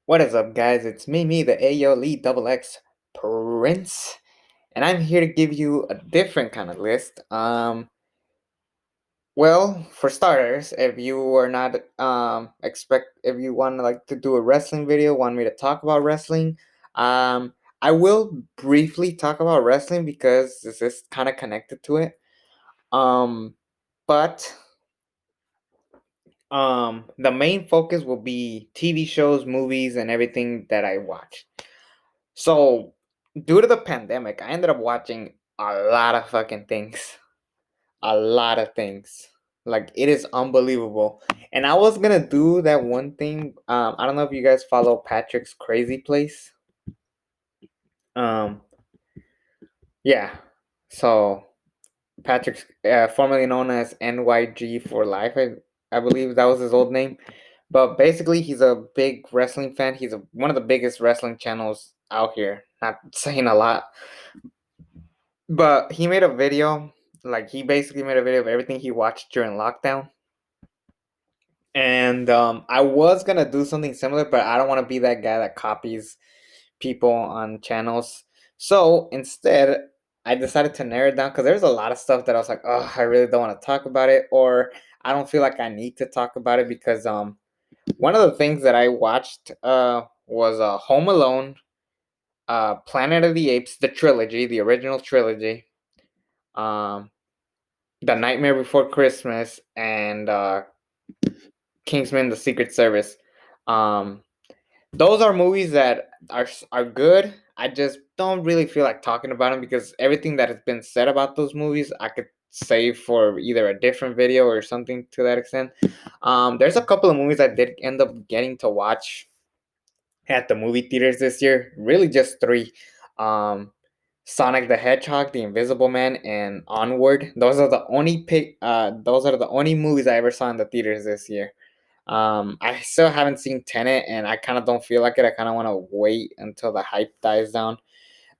What is up, guys? It's me, the AOLE double X Prince, and I'm here to give you a different kind of list. Well, for starters, if you are not if you want to do a wrestling video, want me to talk about wrestling, I will briefly talk about wrestling because this is kind of connected to it. Um, but the main focus will be TV shows, movies, and everything that I watch. So, due to the pandemic, I ended up watching a lot of fucking things. A lot of things. Like, it is unbelievable. And I was gonna do that one thing. I don't know if you guys follow Patrick's Crazy Place. Um, yeah. So, Patrick's formerly known as NYG for Life, I believe that was his old name. But basically, he's a big wrestling fan. He's one of the biggest wrestling channels out here. Not saying a lot. But he made a video, like he basically made a video of everything he watched during lockdown. And I was gonna do something similar, but I don't want to be that guy that copies people on channels. So instead, I decided to narrow it down because there's a lot of stuff that I was like, oh, I really don't want to talk about it, or I don't feel like I need to talk about it because one of the things that I watched was Home Alone, Planet of the Apes, the trilogy, the original trilogy. Um, The Nightmare Before Christmas and Kingsman: The Secret Service. Um, those are movies that are good. I just don't really feel like talking about them because everything that has been said about those movies, I could save for either a different video or something to that extent. There's a couple of movies I did end up getting to watch at the movie theaters this year. Really, just three. Um, Sonic the Hedgehog, The Invisible Man, and Onward. Those are the only movies I ever saw in the theaters this year. I still haven't seen Tenet, and I kind of don't feel like it. I kind of want to wait until the hype dies down.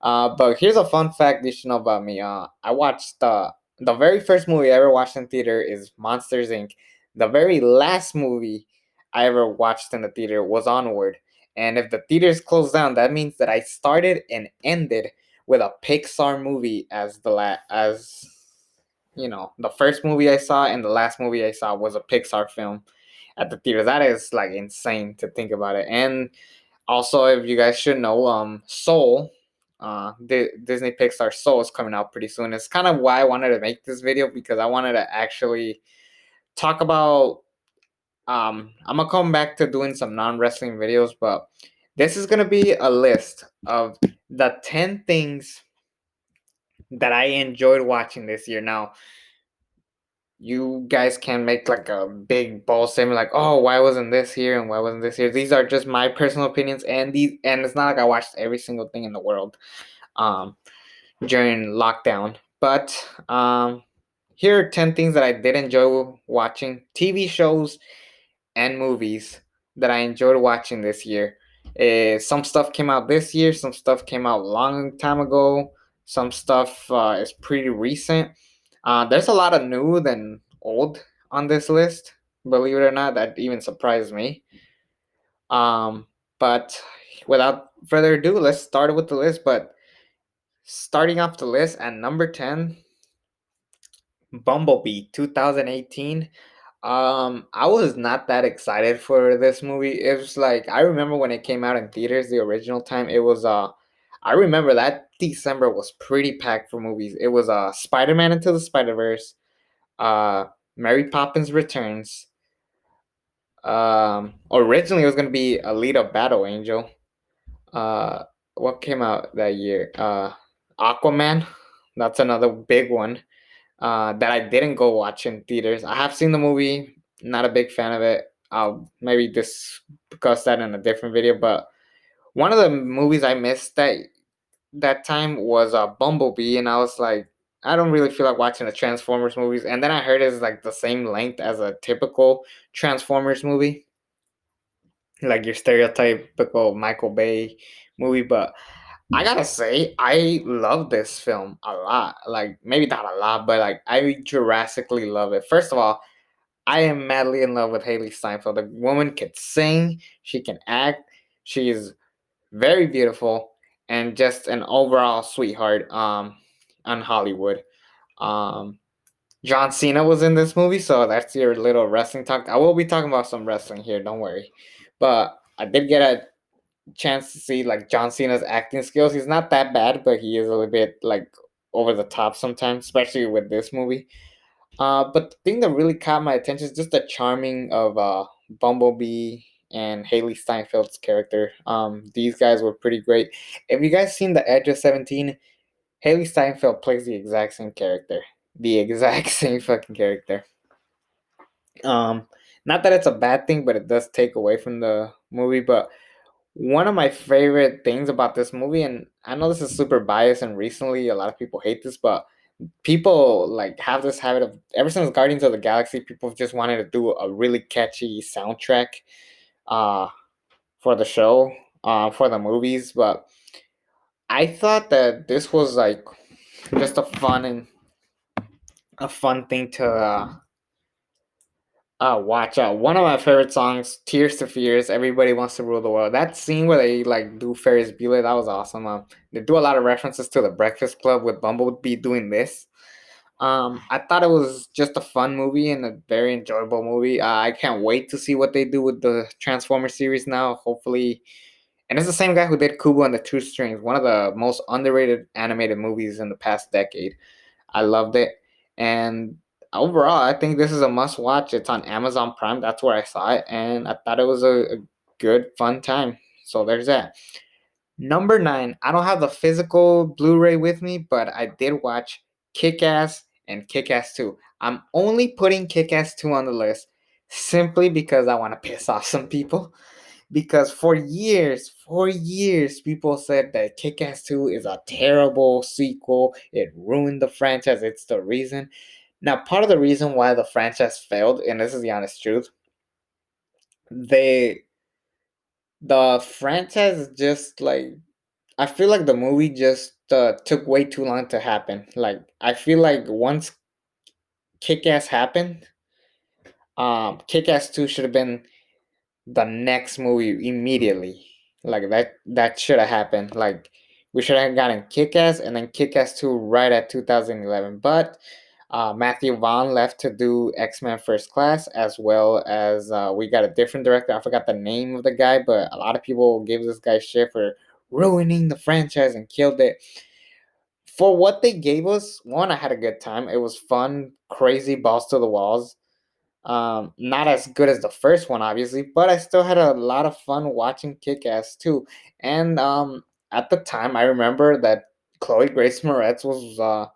But here's a fun fact you should know about me. I watched the very first movie I ever watched in theater is Monsters Inc. The very last movie I ever watched in the theater was Onward. And if the theaters closed down, that means that I started and ended with a Pixar movie as the first movie I saw and the last movie I saw was a Pixar film at the theater. That is like insane to think about it. And also, if you guys should know, Soul, Disney Pixar Soul is coming out pretty soon. It's kind of why I wanted to make this video because I wanted to actually talk about. I'm gonna come back to doing some non-wrestling videos, but this is gonna be a list of the 10 things that I enjoyed watching this year. Now, you guys can make like a big bold statement like, oh, why wasn't this here and why wasn't this here? These are just my personal opinions, and it's not like I watched every single thing in the world um during lockdown. But here are 10 things that I did enjoy watching, TV shows and movies that I enjoyed watching this year. Some stuff came out this year, some stuff came out a long time ago, some stuff is pretty recent. There's a lot of new than old on this list, believe it or not. That even surprised me. Um, but without further ado, let's start with the list. But starting off the list at number 10, Bumblebee 2018. I was not that excited for this movie. It was like I remember when it came out in theaters the original time. It was I remember that December was pretty packed for movies. It was Spider-Man Into the Spider-Verse, uh Mary Poppins Returns. Originally it was gonna be Alita Battle Angel. Uh what came out that year? Aquaman. That's another big one that I didn't go watch in theaters. I have seen the movie, not a big fan of it. I'll maybe discuss that in a different video. But one of the movies I missed that time was Bumblebee, and I was like, I don't really feel like watching the Transformers movies. And then I heard it's like the same length as a typical Transformers movie, like your stereotypical Michael Bay movie. But I gotta say, I love this film a lot. Like maybe not a lot, but like I Jurassically love it. First of all, I am madly in love with Haley Steinfeld. The woman can sing, she can act, She's very beautiful and just an overall sweetheart on Hollywood. Um, John Cena was in this movie, so that's your little wrestling talk. I will be talking about some wrestling here, don't worry. But I did get a chance to see like John Cena's acting skills. He's not that bad, but he is a little bit like over the top sometimes, especially with this movie. But the thing that really caught my attention is just the charming of Bumblebee and Haley Steinfeld's character. These guys were pretty great. If you guys seen The Edge of 17, Haley Steinfeld plays the exact same character. The exact same fucking character. Um, Not that it's a bad thing, but it does take away from the movie. But one of my favorite things about this movie, and I know this is super biased, and recently a lot of people hate this, but people like have this habit of ever since Guardians of the Galaxy, people have just wanted to do a really catchy soundtrack uh for the show, for the movies. But I thought that this was like just a fun thing to watch out. One of my favorite songs, "Tears to Fears," "Everybody Wants to Rule the World." That scene where they like do Ferris Bueller, that was awesome. They do a lot of references to the Breakfast Club with Bumblebee doing this. I thought it was just a fun movie and a very enjoyable movie. I can't wait to see what they do with the Transformers series now. Hopefully, and it's the same guy who did Kubo and the Two Strings, one of the most underrated animated movies in the past decade. I loved it, and overall, I think this is a must watch. It's on Amazon Prime. That's where I saw it, and I thought it was a good, fun time. So there's that. Number nine, I don't have the physical Blu-ray with me, but I did watch Kick-Ass and Kick-Ass 2. I'm only putting Kick-Ass 2 on the list simply because I want to piss off some people. Because for years, people said that Kick-Ass 2 is a terrible sequel. It ruined the franchise. It's the reason. Now, part of the reason why the franchise failed, and this is the honest truth, they the franchise just like I feel like the movie just took way too long to happen. Like I feel like once Kick Ass happened, Kick Ass 2 should have been the next movie immediately. Like that should have happened. Like we should have gotten Kick Ass and then Kick Ass 2 right at 2011. But Matthew Vaughn left to do X Men First Class, as well as we got a different director. I forgot the name of the guy, but a lot of people gave this guy shit for ruining the franchise and killed it. For what they gave us, one, I had a good time. It was fun, crazy, balls to the walls. Not as good as the first one, obviously, but I still had a lot of fun watching Kick Ass too. And at the time, I remember that Chloe Grace Moretz was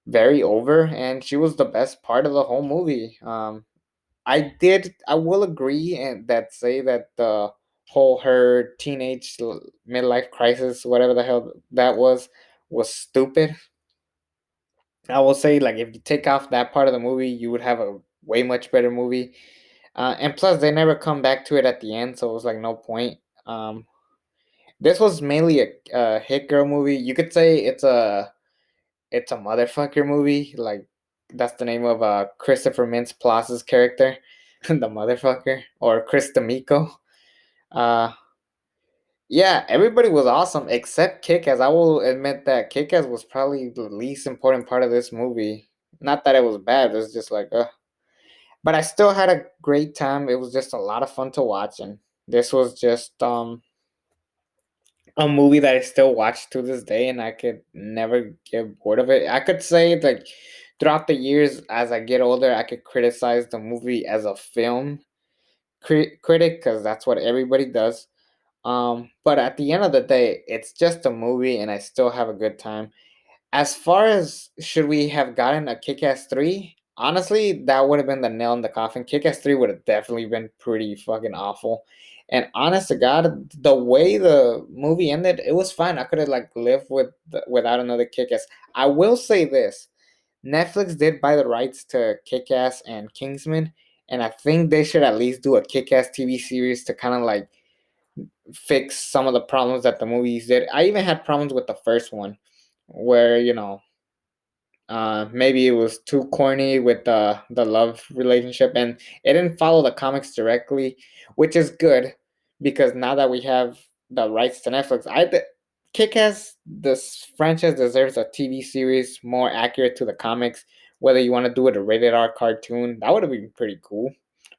very over, and she was the best part of the whole movie. I will agree and that say that the whole her midlife crisis, whatever the hell that was stupid. I will say, like, if you take off that part of the movie, you would have a way much better movie. And plus, they never come back to it at the end, so it was like no point. Um, this was mainly a hit girl movie. You could say it's a motherfucker movie. Like that's the name of Christopher Mintz Plaza's character, the motherfucker, or Chris D'Amico. Uh, yeah, everybody was awesome except Kick-Ass. I will admit that Kick-Ass was probably the least important part of this movie. Not that it was bad, it was just like, but I still had a great time. It was just a lot of fun to watch, and this was just a movie that I still watch to this day, and I could never get bored of it. I could say like throughout the years, as I get older, I could criticize the movie as a film critic because that's what everybody does. But at the end of the day, it's just a movie, and I still have a good time. As far as should we have gotten a Kick-Ass 3? Honestly, that would have been the nail in the coffin. Kick-Ass 3 would have definitely been pretty fucking awful. And honest to God, the way the movie ended, it was fine. I could have like lived without another Kick-Ass. I will say this. Netflix did buy the rights to Kick-Ass and Kingsman, and I think they should at least do a Kick-Ass TV series to kind of like fix some of the problems that the movies did. I even had problems with the first one where, maybe it was too corny with the love relationship, and it didn't follow the comics directly, which is good because now that we have the rights to Netflix, Kick-Ass, this franchise deserves a TV series more accurate to the comics. Whether you want to do it a rated R cartoon, that would have been pretty cool.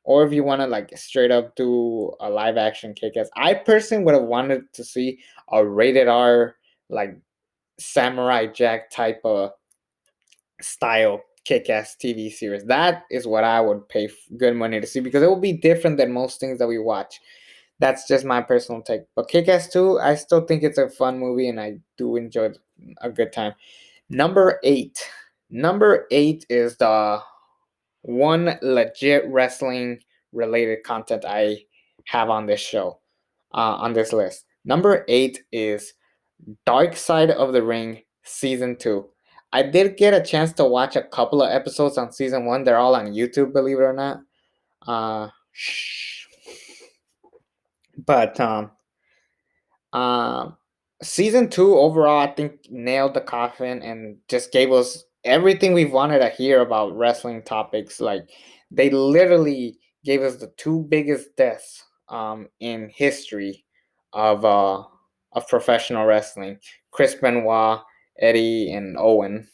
Or if you want to like straight up do a live action Kick-Ass, I personally would have wanted to see a rated R like Samurai Jack type of style Kick-Ass TV series. That is what I would pay good money to see because it will be different than most things that we watch. That's just my personal take. But Kick-Ass 2, I still think it's a fun movie and I do enjoy a good time. Number 8. Number 8 is the one legit wrestling related content I have on this show, on this list. Number 8 is Dark Side of the Ring Season 2. I did get a chance to watch a couple of episodes on Season 1. They're all on YouTube, believe it or not. Shh. But um, Season 2 overall, I think nailed the coffin and just gave us everything we've wanted to hear about wrestling topics. Like they literally gave us the two biggest deaths in history of professional wrestling: Chris Benoit, Eddie, and Owen.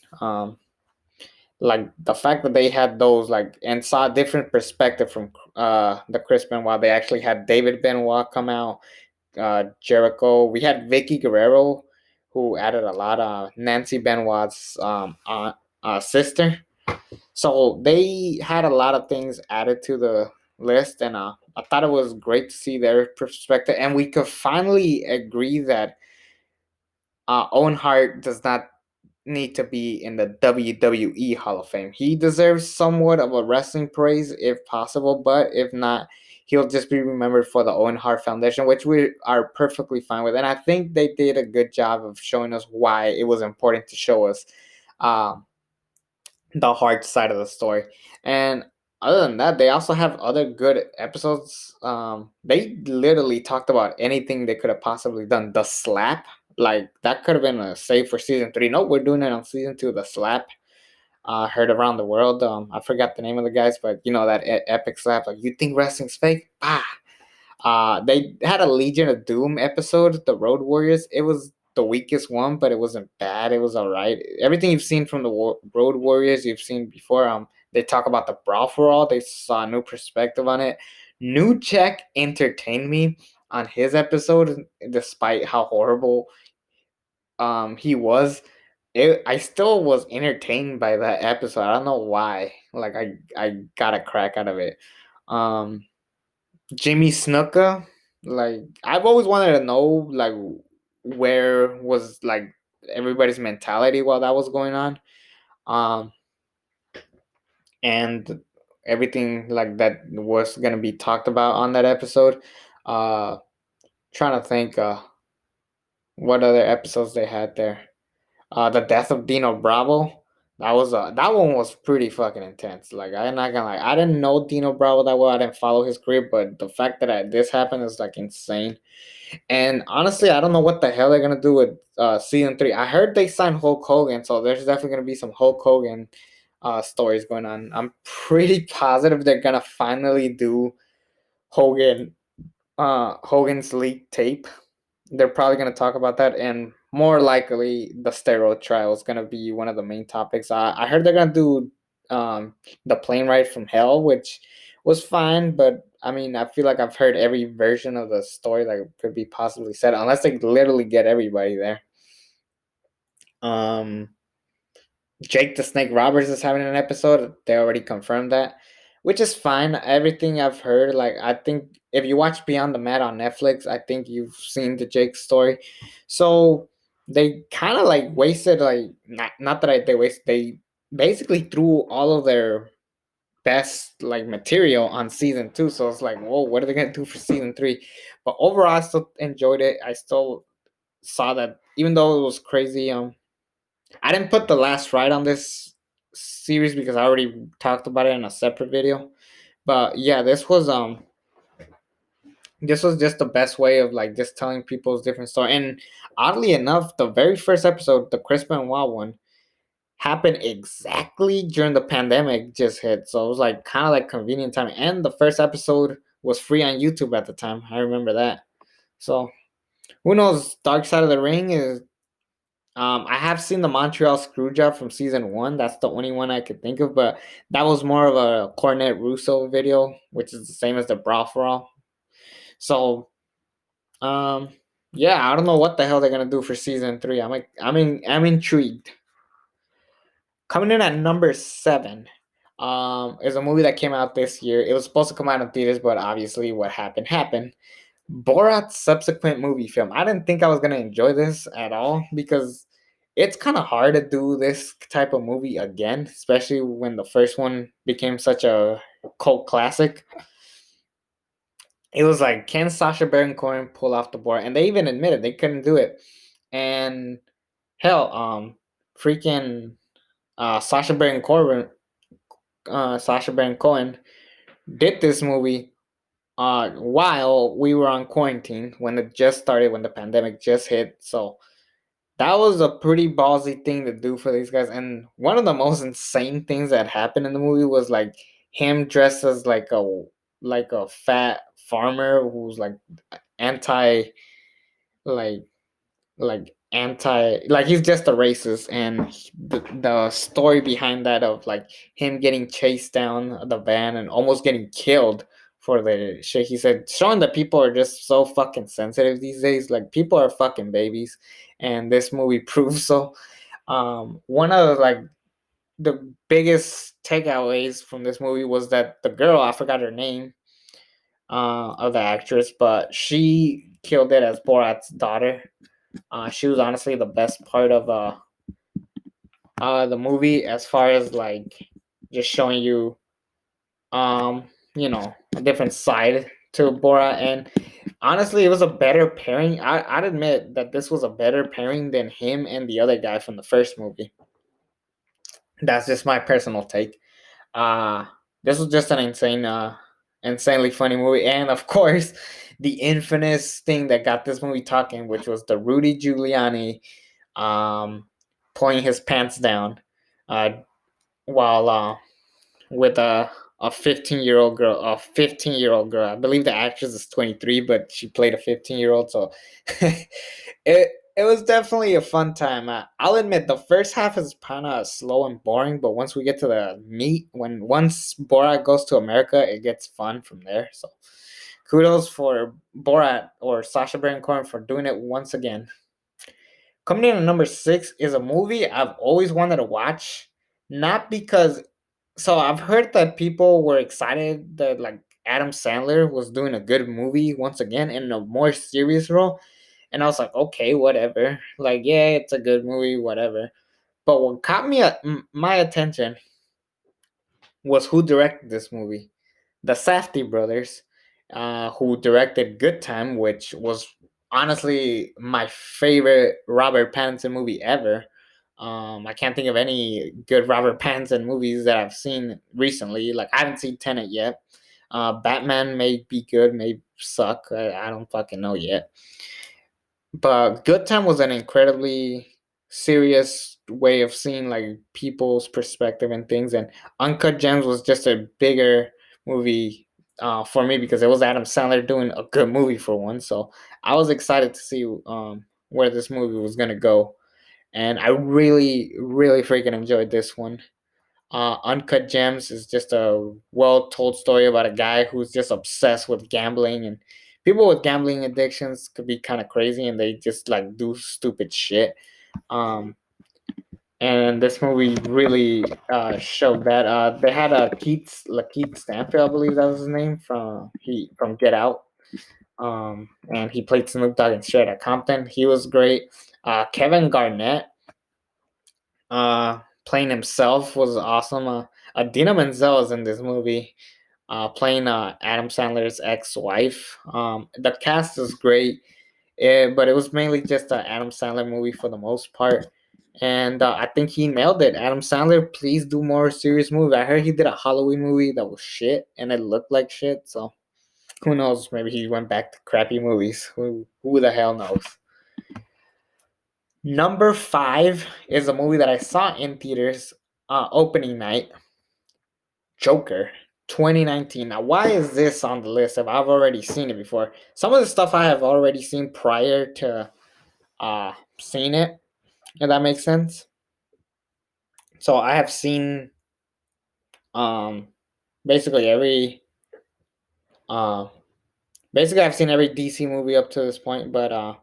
Like the fact that they had those like and saw a different perspective from the Chris Benoit. They actually had David Benoit come out, Jericho. We had Vicky Guerrero, who added a lot of Nancy Benoit's sister. So they had a lot of things added to the list, and I thought it was great to see their perspective. And we could finally agree that Owen Hart does not need to be in the WWE Hall of Fame. He deserves somewhat of a wrestling praise if possible, but if not, he'll just be remembered for the Owen Hart Foundation, which we are perfectly fine with. And I think they did a good job of showing us why it was important to show us um, the Hart side of the story. And other than that, they also have other good episodes. They literally talked about anything they could have possibly done. The slap, like that could have been a save for season 3. No, we're doing it on season 2. The slap, heard around the world. I forgot the name of the guys, but you know that epic slap. Like you think wrestling's fake? Bah. They had a Legion of Doom episode, the Road Warriors. It was the weakest one, but it wasn't bad. It was all right. Everything you've seen from the Road Warriors, you've seen before. They talk about the Brawl for All. They saw a new perspective on it. New Jack entertained me on his episode, despite how horrible he was. I still was entertained by that episode. I don't know why. Like I got a crack out of it. Um, Jimmy Snuka, like I've always wanted to know like where was like everybody's mentality while that was going on. Um and everything like that was gonna be talked about on that episode. Uh Trying to think what other episodes they had there. The death of Dino Bravo. That one was pretty fucking intense. Like I'm not gonna lie, I didn't know Dino Bravo that well. I didn't follow his career, but the fact that this happened is like insane. And honestly, I don't know what the hell they're gonna do with season 3. I heard they signed Hulk Hogan, so there's definitely gonna be some Hulk Hogan stories going on. I'm pretty positive they're gonna finally do Hogan Hogan's leaked tape. They're probably gonna talk about that, and more likely the steroid trial is gonna be one of the main topics. I heard they're gonna do the plane ride from hell, which was fine, but I mean, I feel like I've heard every version of the story that could be possibly said, unless they literally get everybody there. Um, Jake the Snake Roberts is having an episode. They already confirmed that, which is fine. Everything I've heard, like I think if you watch Beyond the Mat on Netflix, I think you've seen the Jake story. So they kind of like wasted like not that they wasted. They basically threw all of their best like material on season 2. So it's like, whoa, what are they gonna do for season 3? But overall, I still enjoyed it. I still saw that even though it was crazy. I didn't put the last ride on this series because I already talked about it in a separate video. But yeah, this was just the best way of like just telling people's different story. And oddly enough, the very first episode, the Chris Benoit one, happened exactly during the pandemic just hit. So it was like kind of like convenient time. And the first episode was free on YouTube at the time. I remember that. So who knows? Dark Side of the Ring is. I have seen the Montreal Screwjob from season one. That's the only one I could think of, but that was more of a Cornet Russo video, which is the same as the Brawl for All. So, um, yeah, I don't know what the hell they're gonna do for season three. I'm intrigued. Coming in at number 7, is a movie that came out this year. It was supposed to come out in theaters, but obviously, what happened happened. Borat's subsequent movie film. I didn't think I was gonna enjoy this at all because it's kind of hard to do this type of movie again, especially when the first one became such a cult classic. It was like, can Sacha Baron Cohen pull off the Borat? And they even admitted they couldn't do it. And hell, freaking Sacha Baron Cohen, Sacha Baron Cohen did this movie while we were on quarantine when it just started, when the pandemic just hit. So that was a pretty ballsy thing to do for these guys. And one of the most insane things that happened in the movie was like him dressed as like a fat farmer who's like anti like like he's just a racist, and the story behind that of like him getting chased down the van and almost getting killed for the shit he said, showing that people are just so fucking sensitive these days. Like, people are fucking babies, and this movie proves so. One of like the biggest takeaways from this movie was that the girl, I forgot her name, of the actress, but she killed it as Borat's daughter. She was honestly the best part of the movie, as far as like just showing you um a different side to Borat. And honestly, it was a better pairing. I'd admit that this was a better pairing than him and the other guy from the first movie. That's just my personal take. Uh this was just an insanely funny movie, and of course, the infamous thing that got this movie talking, which was the Rudy Giuliani um, pulling his pants down uh, while with a 15-year-old girl, I believe the actress is 23, but she played a 15-year-old. So it was definitely a fun time. I'll admit the first half is kind of slow and boring, but once we get to the meat, once Borat goes to America, it gets fun from there. So kudos for Borat, or Sacha Baron Cohen, for doing it once again. Coming in at number 6 is a movie I've always wanted to watch. Not because, so I've heard that people were excited that like Adam Sandler was doing a good movie once again in a more serious role, and I was like, okay, whatever. Like, yeah, it's a good movie, whatever. But what caught my attention was who directed this movie. The Safdie brothers, who directed Good Time, which was honestly my favorite Robert Pattinson movie ever. I can't think of any good Robert Pattinson movies that I've seen recently. Like, I haven't seen Tenet yet. Batman may be good, may suck. I don't fucking know yet. But Good Time was an incredibly serious way of seeing like people's perspective and things, and Uncut Gems was just a bigger movie for me because it was Adam Sandler doing a good movie for one. So I was excited to see where this movie was gonna go, and I really, really freaking enjoyed this one. Uncut Gems is just a well told story about a guy who's just obsessed with gambling, and people with gambling addictions could be kind of crazy and they just like do stupid shit. Um, and this movie really showed that. They had a Lakeith Stanfield, I believe that was his name, from Get Out. And he played Snoop Dogg in Straight Outta Compton. He was great. Kevin Garnett, playing himself, was awesome. Adina Menzel is in this movie, playing Adam Sandler's ex-wife. The cast is great, but it was mainly just an Adam Sandler movie for the most part. And I think he nailed it. Adam Sandler, please do more serious movies. I heard he did a Halloween movie that was shit, and it looked like shit. So who knows? Maybe he went back to crappy movies. Who the hell knows? Number 5 is a movie that I saw in theaters opening night. Joker. 2019. Now, why is this on the list if I've already seen it before? Some of the stuff I have already seen prior to seeing it, if that makes sense. So I have seen um basically every uh basically I've seen every DC movie up to this point, but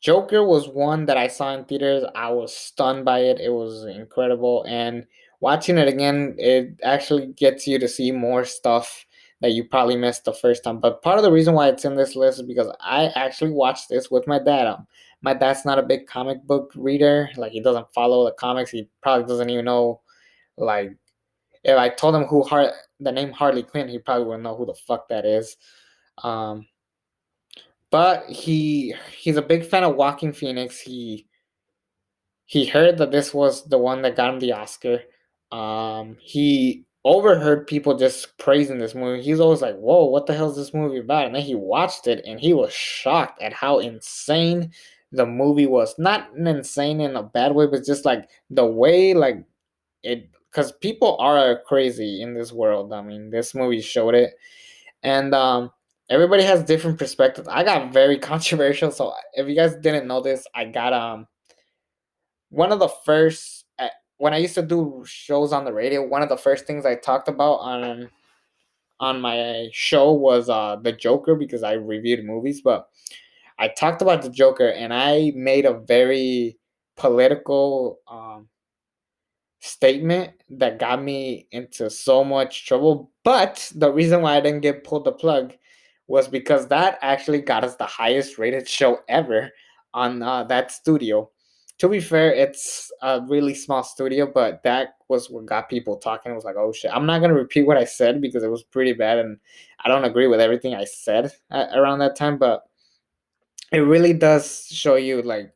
Joker was one that I saw in theaters. I was stunned by it. It was incredible. And watching it again, it actually gets you to see more stuff that you probably missed the first time. But part of the reason why it's in this list is because I actually watched this with my dad. My dad's not a big comic book reader. Like, he doesn't follow the comics. He probably doesn't even know, like, if I told him the name Harley Quinn, he probably wouldn't know who the fuck that is. Um, but he's a big fan of Walking Phoenix. He heard that this was the one that got him the Oscar. He overheard people just praising this movie. He's always like, "Whoa, what the hell is this movie about?" And then he watched it, and he was shocked at how insane the movie was. Not insane in a bad way, but just like the way, like it, because people are crazy in this world. I mean, this movie showed it, and everybody has different perspectives. I got very controversial, so if you guys didn't know this, I got one of the first when I used to do shows on the radio, one of the first things I talked about on my show was the Joker, because I reviewed movies, but I talked about the Joker and I made a very political statement that got me into so much trouble. But the reason why I didn't get pulled the plug was because that actually got us the highest rated show ever on that studio. To be fair, it's a really small studio, but that was what got people talking. It was like, oh shit. I'm not going to repeat what I said because it was pretty bad and I don't agree with everything I said around that time, but it really does show you like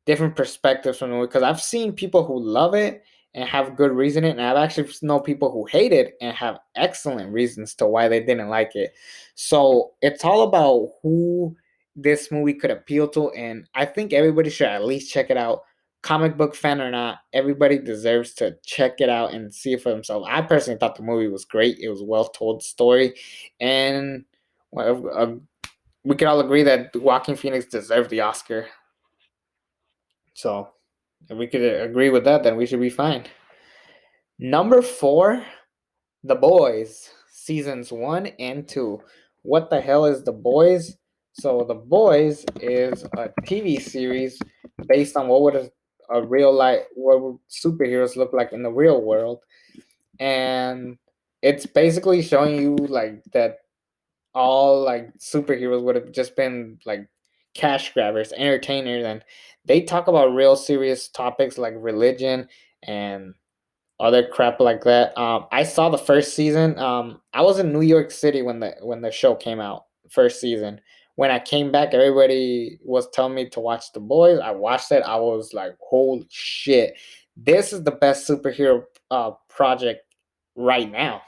different perspectives from the movie, because I've seen people who love it and have good reasoning, and I've actually know people who hate it and have excellent reasons to why they didn't like it. So it's all about who this movie could appeal to, and I think everybody should at least check it out. Comic book fan or not, everybody deserves to check it out and see it for themselves. I personally thought the movie was great. It was a well told story, and we could all agree that Joaquin Phoenix deserved the Oscar. So if we could agree with that, then we should be fine. Number 4, The Boys, seasons 1 and 2. What the hell is The Boys? So The Boys is a TV series based on what would a real life, what would superheroes look like in the real world, and it's basically showing you like that all like superheroes would have just been like cash grabbers, entertainers, and they talk about real serious topics like religion and other crap like that. I saw the first season. I was in New York City when the show came out, first season. When I came back, everybody was telling me to watch The Boys. I watched it. I was like, holy shit, this is the best superhero project right now.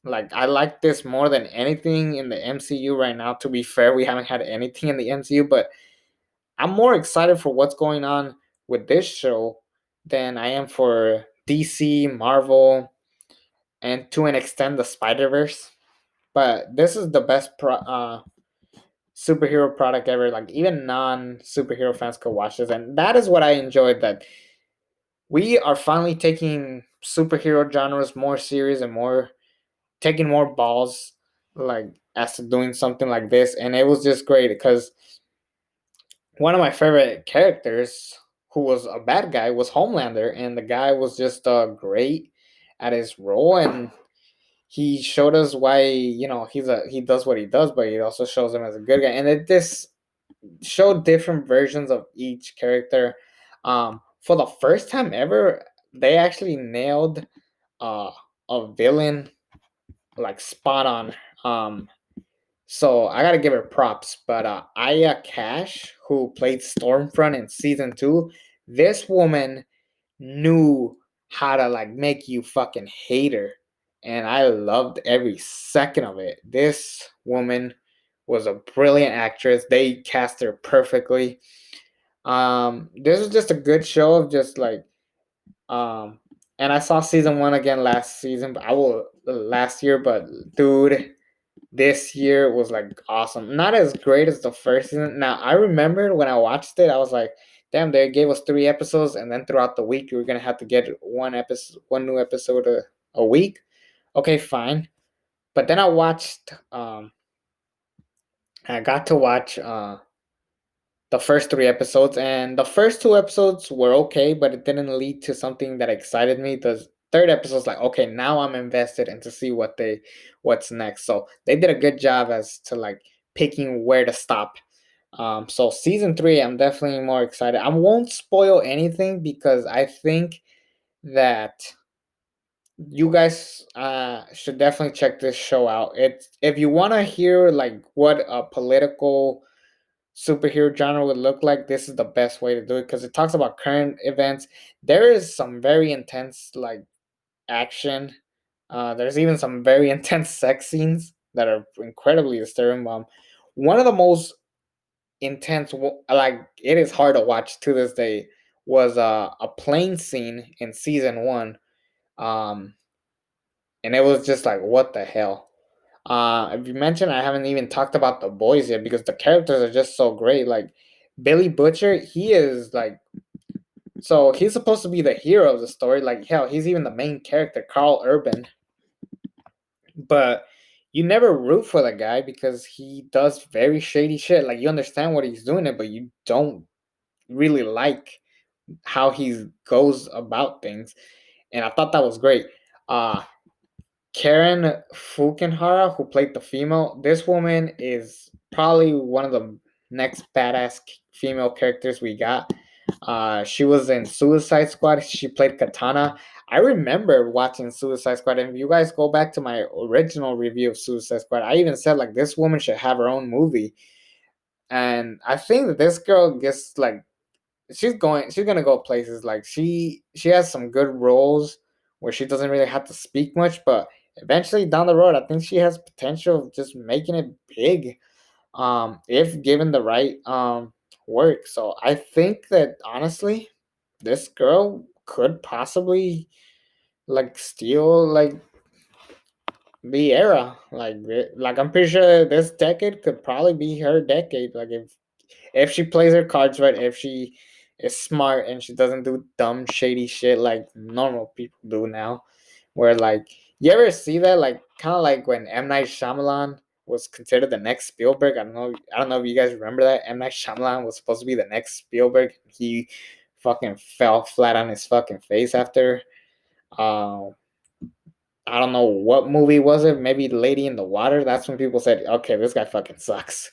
Like, I like this more than anything in the MCU right now. To be fair, we haven't had anything in the MCU, but I'm more excited for what's going on with this show than I am for DC, Marvel, and to an extent the Spider Verse. But this is the best superhero product ever. Like, even non superhero fans could watch this, and that is what I enjoyed. That we are finally taking superhero genres more serious and more taking more balls, like as to doing something like this, and it was just great because one of my favorite characters who was a bad guy was Homelander, and the guy was just great at his role, and he showed us why he does what he does, but he also shows him as a good guy, and it just showed different versions of each character. For the first time ever, they actually nailed uh, a villain like spot on. So I gotta give her props. But Aya Cash, who played Stormfront in season 2, this woman knew how to like make you fucking hate her, and I loved every second of it. This woman was a brilliant actress. They cast her perfectly. This was just a good show of just like um And I saw season one again last season, but I will last year. But dude, this year was like awesome. Not as great as the first season. Now I remember when I watched it, I was like, "Damn!" They gave us 3 episodes, and then throughout the week, you were gonna have to get one new episode a week. Okay, fine. But then I watched. I got to watch the first 3 episodes, and the first 2 episodes were okay, but it didn't lead to something that excited me. The third episode's like, okay, now I'm invested and to see what's next. So they did a good job as to like picking where to stop. So season three, I'm definitely more excited. I won't spoil anything because I think that you guys should definitely check this show out. It's if you want to hear like what a political superhero genre would look like, this is the best way to do it because it talks about current events. There is some very intense like action. There's even some very intense sex scenes that are incredibly disturbing. One of the most intense, like it is hard to watch to this day, was a plane scene in season one. Um, and it was just like, what the hell? If you mentioned, I haven't even talked about the boys yet because the characters are just so great. Like Billy Butcher, he is like, so he's supposed to be the hero of the story. Like hell, he's even the main character, Carl Urban. But you never root for the guy because he does very shady shit. Like you understand what he's doing it, but you don't really like how he goes about things. And I thought that was great. Uh Karen Fukuhara, who played the female, this woman is probably one of the next badass female characters we got. She was in Suicide Squad. She played Katana. I remember watching Suicide Squad, and if you guys go back to my original review of Suicide Squad, I even said like this woman should have her own movie. And I think that this girl gets like she's gonna go places. Like she has some good roles where she doesn't really have to speak much, but eventually down the road I think she has potential of just making it big, if given the right work. So I think that honestly this girl could possibly like steal like the era. Like I'm pretty sure this decade could probably be her decade. Like if she plays her cards right, if she is smart and she doesn't do dumb shady shit like normal people do now, where like you ever see that like kind of like when M Night Shyamalan was considered the next Spielberg. I don't know if you guys remember that M Night Shyamalan was supposed to be the next Spielberg. He fucking fell flat on his fucking face after. Uh, I don't know what movie was it. Maybe Lady in the Water. That's when people said, "Okay, this guy fucking sucks."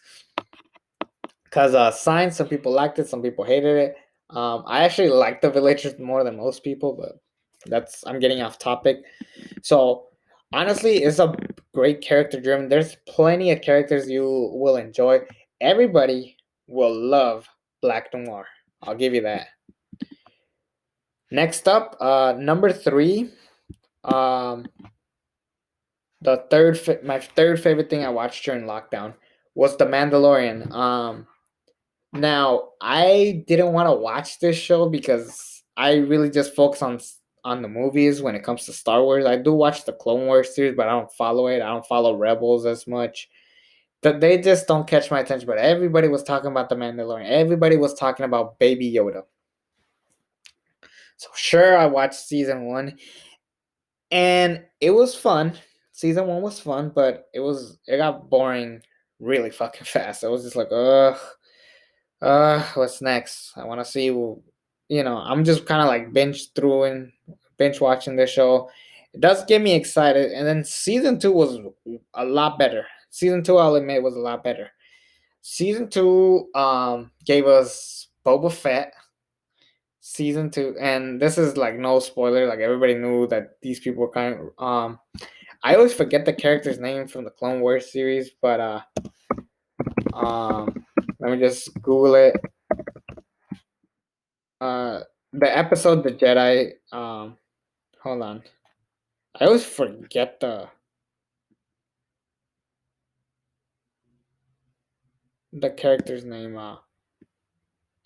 Because Signs, some people liked it, some people hated it. I actually like the Villagers more than most people, but I'm getting off topic. So honestly, it's a great character driven. There's plenty of characters you will enjoy. Everybody will love Black Noir. I'll give you that. Next up, number three. Um, my third favorite thing I watched during lockdown was The Mandalorian. Now, I didn't want to watch this show because I really just focus on the movies when it comes to Star Wars. I do watch the Clone Wars series, but I don't follow it. I don't follow Rebels as much. They just don't catch my attention. But everybody was talking about the Mandalorian. Everybody was talking about Baby Yoda. So sure, I watched season one, and it was fun. Season one was fun, but it got boring really fucking fast. I was just like, ugh. What's next? I want to see. I'm just kind of like binge watching this show. It does get me excited, and then season two was a lot better. Season two, I'll admit, was a lot better. Season two, gave us Boba Fett. Season two, and this is like no spoiler. Like everybody knew that these people were kind of. I always forget the character's name from the Clone Wars series, but let me just Google it. uh the episode The Jedi. Hold on. I always forget the character's name.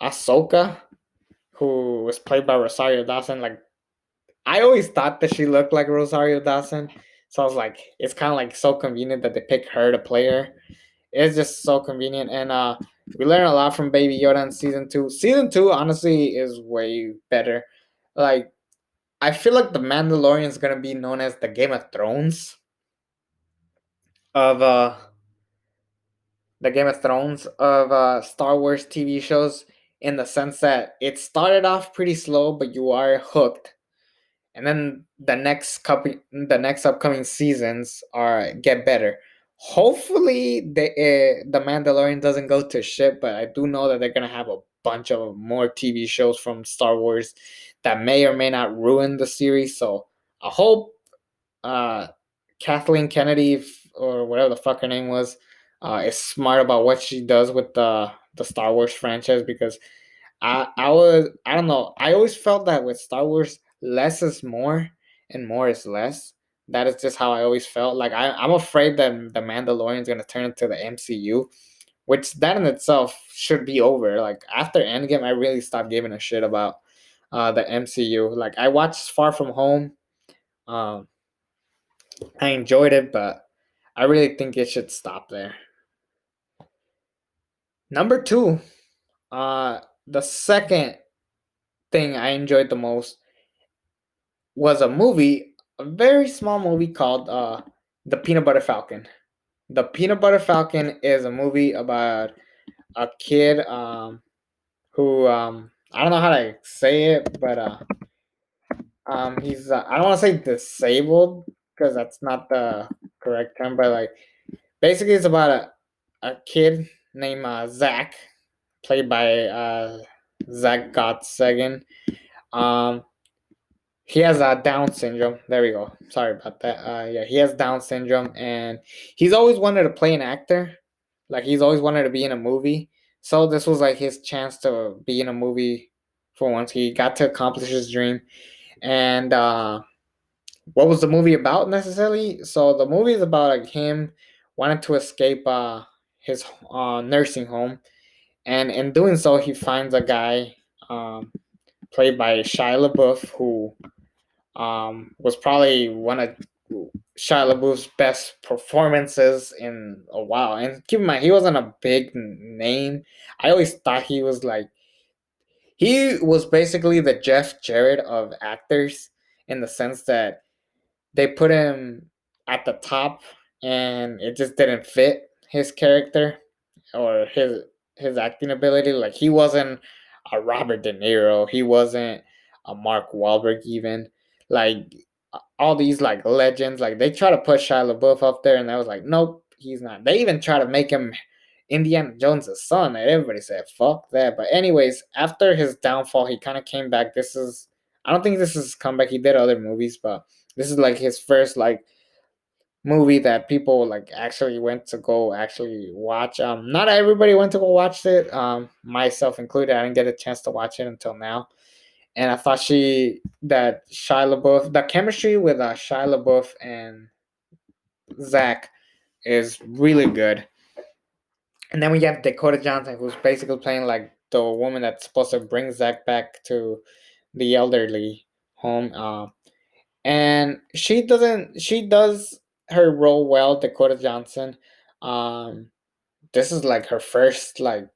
Ahsoka, who was played by Rosario Dawson. Like I always thought that she looked like Rosario Dawson, so I was like, it's kind of like so convenient that they pick her to play her. It's just so convenient, and we learn a lot from Baby Yoda in season two. Season two, honestly, is way better. Like, I feel like the Mandalorian is gonna be known as the Game of Thrones of Star Wars TV shows, in the sense that it started off pretty slow, but you are hooked, and then the next upcoming seasons are get better. Hopefully, the Mandalorian doesn't go to shit, but I do know that they're gonna have a bunch of more TV shows from Star Wars that may or may not ruin the series. So I hope uh, Kathleen Kennedy, or whatever the fuck her name was, is smart about what she does with the Star Wars franchise, because I don't know, I always felt that with Star Wars, less is more and more is less. That is just how I always felt. Like, I'm afraid that the Mandalorian is gonna turn into the MCU, which that in itself should be over. Like, after Endgame, I really stopped giving a shit about the MCU. Like, I watched Far From Home. Um, I enjoyed it, but I really think it should stop there. Number two, the second thing I enjoyed the most was a movie, a very small movie called The Peanut Butter Falcon. The Peanut Butter Falcon is a movie about a kid who I don't know how to say it, but he's I don't want to say disabled, because that's not the correct term, but like, basically it's about a kid named Zach, played by Zach Gottsagen. Um, he has Down syndrome. There we go. Sorry about that. Yeah, he has Down syndrome, and he's always wanted to play an actor. Like, he's always wanted to be in a movie. So this was like his chance to be in a movie for once. He got to accomplish his dream. And what was the movie about necessarily? So the movie is about like him wanting to escape his nursing home, and in doing so, he finds a guy played by Shia LaBeouf, who was probably one of Shia LaBeouf's best performances in a while. And keep in mind, he wasn't a big name. I always thought he was basically the Jeff Jarrett of actors, in the sense that they put him at the top, and it just didn't fit his character or his acting ability. Like, he wasn't a Robert De Niro, he wasn't a Mark Wahlberg even. Like, all these like legends, like, they try to put Shia LaBeouf up there, and I was like, nope, he's not. They even try to make him Indiana Jones' son, and everybody said fuck that. But anyways, after his downfall, he kind of came back. I don't think this is his comeback. He did other movies, but this is like his first like movie that people like actually went to go actually watch. Not everybody went to go watch it, myself included. I didn't get a chance to watch it until now. And I thought that Shia LaBeouf, the chemistry with Shia LaBeouf and Zach is really good. And then we have Dakota Johnson, who's basically playing like the woman that's supposed to bring Zach back to the elderly home. And she does her role well, Dakota Johnson. Um, this is like her first like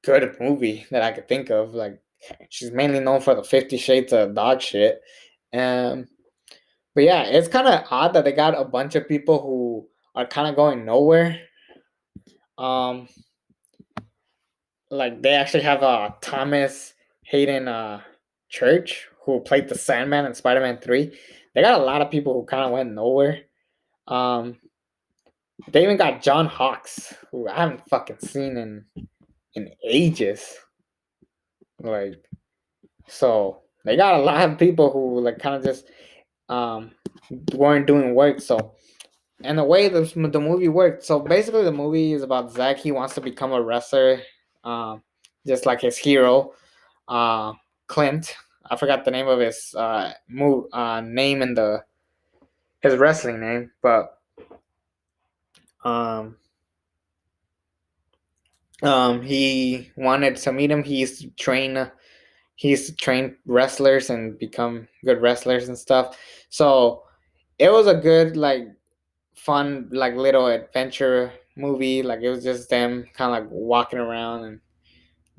good movie that I could think of. Like, she's mainly known for the 50 Shades of Dog shit. Um, but yeah, it's kind of odd that they got a bunch of people who are kind of going nowhere. Um, like, they actually have Thomas Hayden Church, who played the Sandman in Spider-Man 3. They got a lot of people who kind of went nowhere. Um, they even got John Hawkes, who I haven't fucking seen in ages. Like, so they got a lot of people who like kind of just um weren't doing work. So, and the way the movie worked, so basically the movie is about Zach. He wants to become a wrestler, um, just like his hero, uh, Clint. I forgot the name of his name in the his wrestling name, but um, he wanted to meet him. He used to train he used to train wrestlers and become good wrestlers and stuff. So it was a good like fun like little adventure movie. Like it was just them kind of like walking around and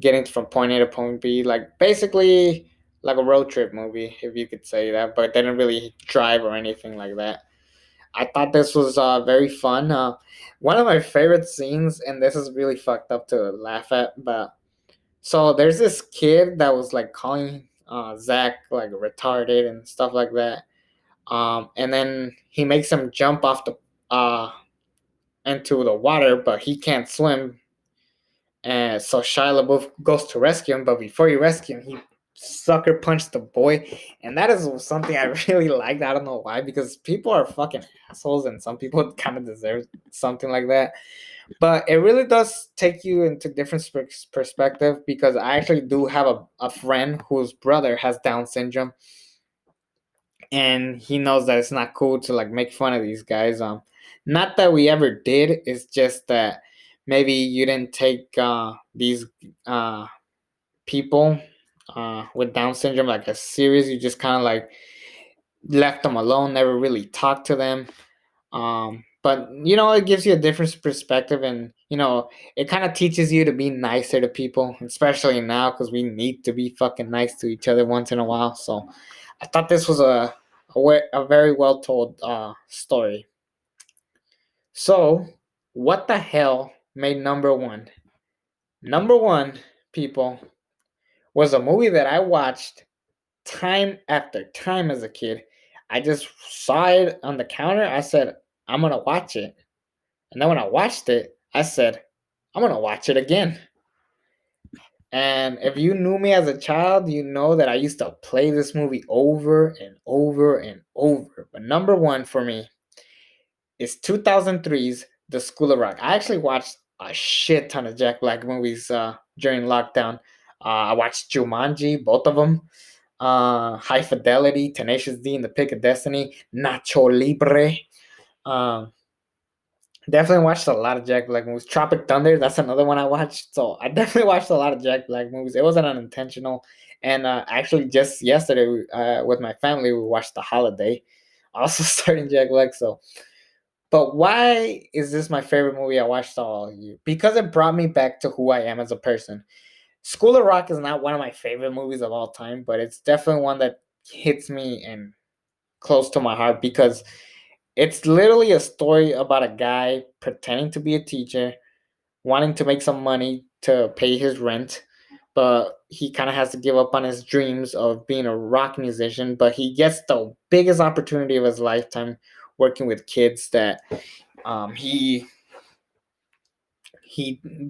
getting from point A to point B. Like basically like a road trip movie, if you could say that. But they didn't really drive or anything like that. I thought this was very fun. One of my favorite scenes, and this is really fucked up to laugh at, but so there's this kid that was like calling Zach like retarded and stuff like that. And then he makes him jump off the into the water, but he can't swim. And so Shia LaBeouf goes to rescue him, but before he rescues him, he sucker punched the boy, and that is something I really liked. I don't know why, because people are fucking assholes, and some people kind of deserve something like that. But it really does take you into different perspective, because I actually do have a friend whose brother has Down syndrome, and he knows that it's not cool to like make fun of these guys. Not that we ever did. It's just that maybe you didn't take these uh people with Down syndrome like as serious. You just kind of like left them alone, never really talked to them. But you know, it gives you a different perspective, and you know, it kind of teaches you to be nicer to people, especially now because we need to be fucking nice to each other once in a while. So, I thought this was a very well told story. So, what the hell made number one? Number one, people, was a movie that I watched time after time as a kid. I just saw it on the counter. I said, I'm gonna watch it. And then when I watched it, I said, I'm gonna watch it again. And if you knew me as a child, you know that I used to play this movie over and over and over. But number one for me is 2003's The School of Rock. I actually watched a shit ton of Jack Black movies during lockdown. I watched Jumanji, both of them. High Fidelity, Tenacious D, and The Pick of Destiny, Nacho Libre. Um, Definitely watched a lot of Jack Black movies. Tropic Thunder, that's another one I watched. So I definitely watched a lot of Jack Black movies. It wasn't unintentional. And actually, just yesterday with my family, we watched The Holiday, also starring Jack Black. So, but why is this my favorite movie I watched all year? Because it brought me back to who I am as a person. School of Rock is not one of my favorite movies of all time, but it's definitely one that hits me and close to my heart because it's literally a story about a guy pretending to be a teacher, wanting to make some money to pay his rent, but he kind of has to give up on his dreams of being a rock musician. But he gets the biggest opportunity of his lifetime working with kids that he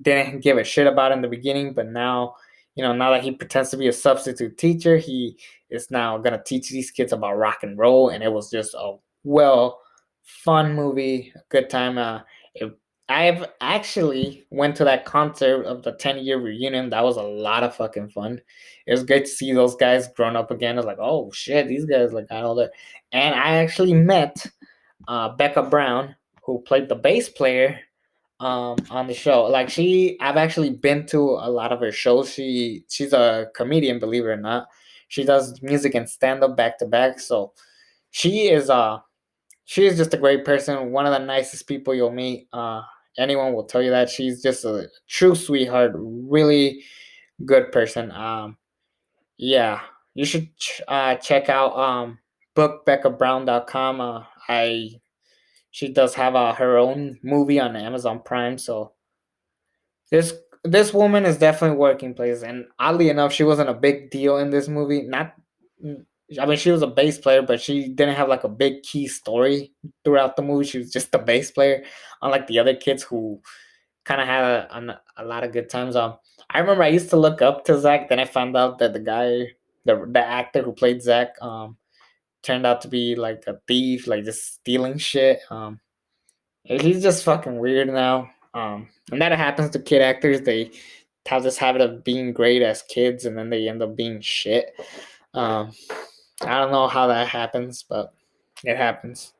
didn't give a shit about in the beginning, but now, you know, now that he pretends to be a substitute teacher, he is now gonna teach these kids about rock and roll, and it was just a well fun movie, a good time. It, I've actually went to that concert of the 10-year reunion. That was a lot of fucking fun. It was great to see those guys grown up again. I was like, oh shit, these guys like got older. And I actually met Becca Brown, who played the bass player on the show. Like I've actually been to a lot of her shows. She's a comedian, believe it or not. She does music and stand up back to back. So she is she is just a great person, one of the nicest people you'll meet. Anyone will tell you that. She's just a true sweetheart, really good person. Yeah, you should check out bookbeccabrown.com. I She does have her own movie on Amazon Prime, so this this woman is definitely working places, and oddly enough, she wasn't a big deal in this movie. Not, I mean, she was a bass player, but she didn't have like a big key story throughout the movie. She was just a bass player, unlike the other kids who kind of had a lot of good times. I remember I used to look up to Zach. Then I found out that the actor who played Zach, turned out to be like a thief, like just stealing shit. He's just fucking weird now. And that happens to kid actors. They have this habit of being great as kids, and then they end up being shit. Um, I don't know how that happens, but it happens.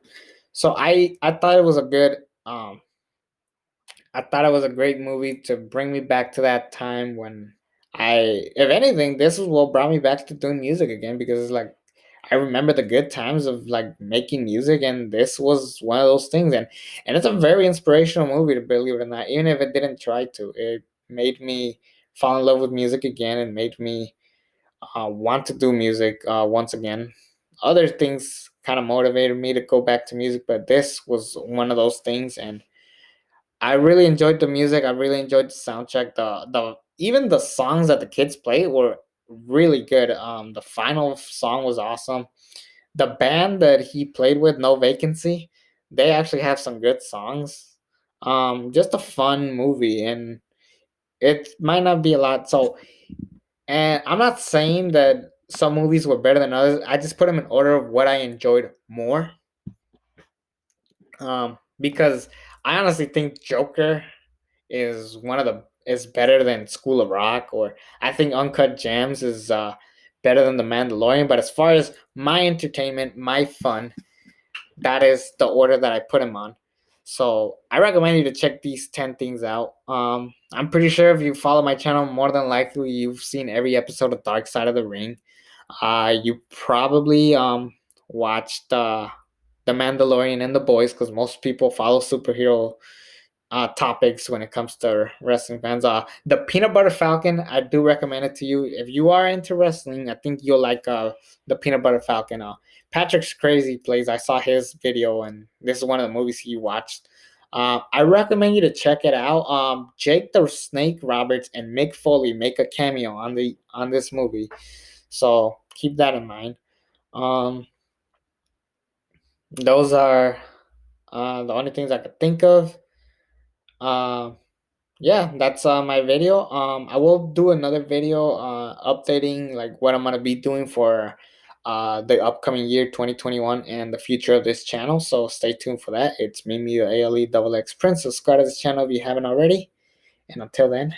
So I thought it was a good I thought it was a great movie to bring me back to that time when if anything, this is what brought me back to doing music again, because it's like I remember the good times of like making music, and this was one of those things. And it's a very inspirational movie, to believe it or not. Even if it didn't try to, it made me fall in love with music again, and made me want to do music once again. Other things kind of motivated me to go back to music, but this was one of those things. And I really enjoyed the music. I really enjoyed the soundtrack. The even the songs that the kids played were really good. The final song was awesome. The band that he played with, No Vacancy, they actually have some good songs. Just a fun movie, and it might not be a lot. So, and I'm not saying that some movies were better than others. I just put them in order of what I enjoyed more. Because I honestly think Joker is one of the is better than School of Rock, or I think Uncut Gems is better than The Mandalorian. But as far as my entertainment, my fun, that is the order that I put them on. So I recommend you to check these 10 things out. I'm pretty sure if you follow my channel, more than likely you've seen every episode of Dark Side of the Ring. You probably watched The Mandalorian and The Boys, because most people follow superhero topics when it comes to wrestling fans. The Peanut Butter Falcon, I do recommend it to you. If you are into wrestling, I think you'll like the Peanut Butter Falcon. Patrick's Crazy plays. I saw his video, and this is one of the movies he watched. I recommend you to check it out. Jake the Snake Roberts and Mick Foley make a cameo on this movie, so keep that in mind. Um, those are the only things I could think of. Um, yeah, that's my video. I will do another video updating like what I'm gonna be doing for the upcoming year 2021 and the future of this channel. So stay tuned for that. It's me, the ALE double X Prince. Subscribe to this channel if you haven't already. And until then.